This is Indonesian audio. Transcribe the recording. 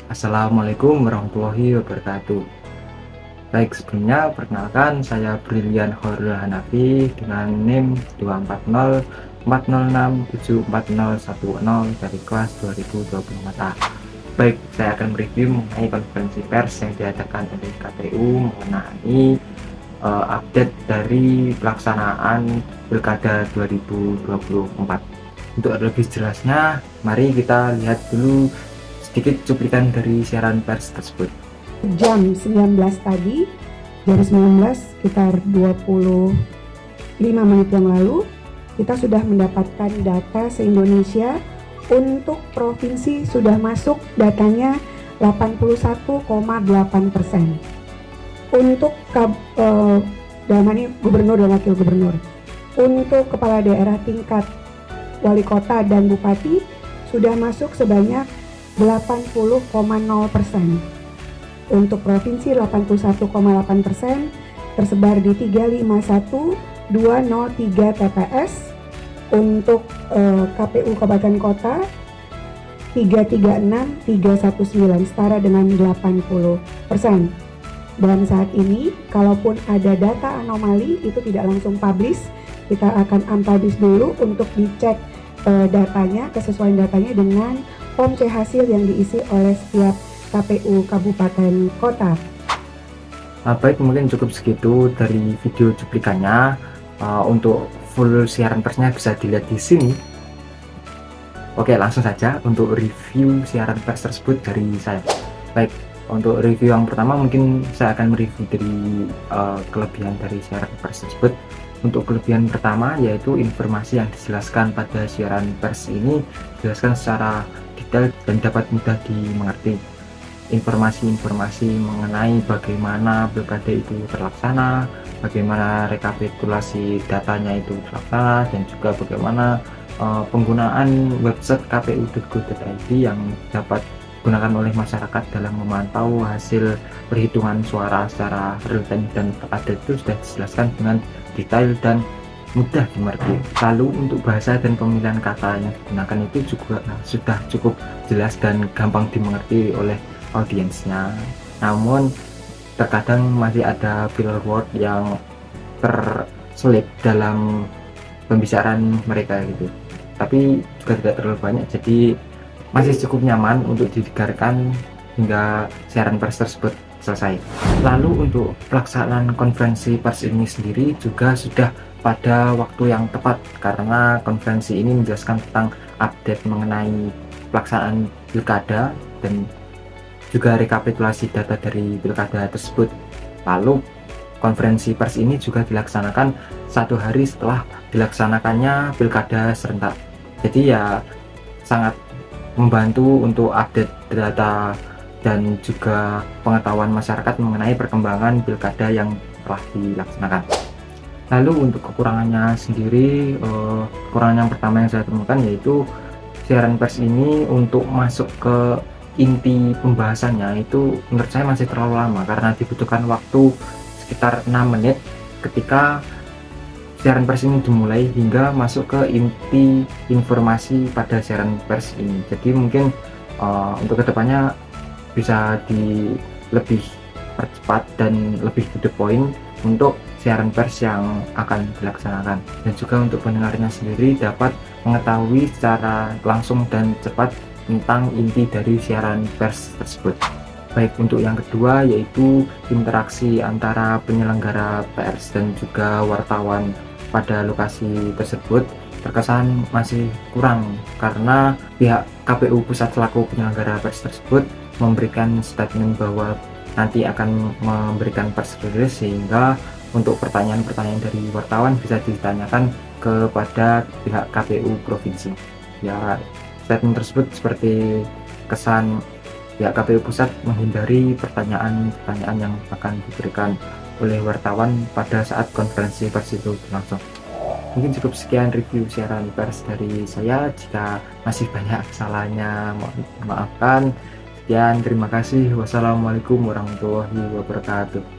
Assalamualaikum warahmatullahi wabarakatuh. Baik, sebelumnya perkenalkan saya Brilian Horul Hanafi dengan NIM 24040674010 dari kelas 2024A. Baik, saya akan mereview mengenai konferensi pers yang diadakan oleh KPU mengenai update dari pelaksanaan Pilkada 2024. Untuk lebih jelasnya, mari kita lihat dulu sedikit cuplikan dari siaran pers tersebut. Jam 19 tadi, jam 19 sekitar 25 menit yang lalu, kita sudah mendapatkan data se-Indonesia. Untuk provinsi sudah masuk datanya 81,8%. Untuk dalam hal ini gubernur dan wakil gubernur. Untuk kepala daerah tingkat wali kota dan bupati sudah masuk sebanyak 80,0%. Untuk provinsi 81,8%, tersebar di 351.203 TPS. Untuk KPU Kabupaten Kota 336.319, setara dengan 80%. Dan saat ini, kalaupun ada data anomali itu tidak langsung publish, kita akan unpublish dulu untuk dicek datanya, kesesuaian datanya dengan form C hasil yang diisi oleh setiap KPU Kabupaten Kota. Baik, mungkin cukup segitu dari video cuplikannya. Untuk full siaran persnya bisa dilihat di sini. Oke, langsung saja untuk review siaran pers tersebut dari saya. Baik, untuk review yang pertama mungkin saya akan mereview dari kelebihan dari siaran pers tersebut. Untuk kelebihan pertama yaitu informasi yang dijelaskan pada siaran pers ini dijelaskan secara detail dan dapat mudah dimengerti. Informasi-informasi mengenai bagaimana pilkada itu terlaksana, bagaimana rekapitulasi datanya itu terlaksana, dan juga bagaimana penggunaan website kpu.go.id yang dapat digunakan oleh masyarakat dalam memantau hasil perhitungan suara secara real time dan terupdate itu sudah dijelaskan dengan detail dan mudah dimengerti. Lalu untuk bahasa dan pemilihan kata yang digunakan itu juga sudah cukup jelas dan gampang dimengerti oleh audiensnya. Namun terkadang masih ada filler word yang terselip dalam pembicaraan mereka gitu, tapi juga tidak terlalu banyak, jadi masih cukup nyaman untuk didengarkan hingga siaran pers tersebut selesai. Lalu untuk pelaksanaan konferensi pers ini sendiri juga sudah pada waktu yang tepat, karena konferensi ini menjelaskan tentang update mengenai pelaksanaan pilkada dan juga rekapitulasi data dari pilkada tersebut. Lalu konferensi pers ini juga dilaksanakan satu hari setelah dilaksanakannya pilkada serentak, jadi ya sangat membantu untuk update data dan juga pengetahuan masyarakat mengenai perkembangan pilkada yang telah dilaksanakan. Lalu untuk kekurangannya sendiri, kekurangan yang pertama yang saya temukan yaitu siaran pers ini untuk masuk ke inti pembahasannya itu menurut saya masih terlalu lama, karena dibutuhkan waktu sekitar 6 menit ketika siaran pers ini dimulai hingga masuk ke inti informasi pada siaran pers ini. Jadi mungkin untuk kedepannya bisa lebih percepat dan lebih to the point untuk siaran pers yang akan dilaksanakan, dan juga untuk pendengarnya sendiri dapat mengetahui secara langsung dan cepat tentang inti dari siaran pers tersebut. Baik, untuk yang kedua yaitu interaksi antara penyelenggara pers dan juga wartawan pada lokasi tersebut terkesan masih kurang, karena pihak KPU pusat selaku penyelenggara pers tersebut memberikan statement bahwa nanti akan memberikan press release, sehingga untuk pertanyaan-pertanyaan dari wartawan bisa ditanyakan kepada pihak KPU provinsi. Ya, statement tersebut seperti kesan pihak KPU pusat menghindari pertanyaan-pertanyaan yang akan diberikan oleh wartawan pada saat konferensi pers itu berlangsung. Mungkin cukup sekian review siaran pers dari saya. Jika masih banyak kesalahannya, mohon maafkan. Sekian, terima kasih. Wassalamualaikum warahmatullahi wabarakatuh.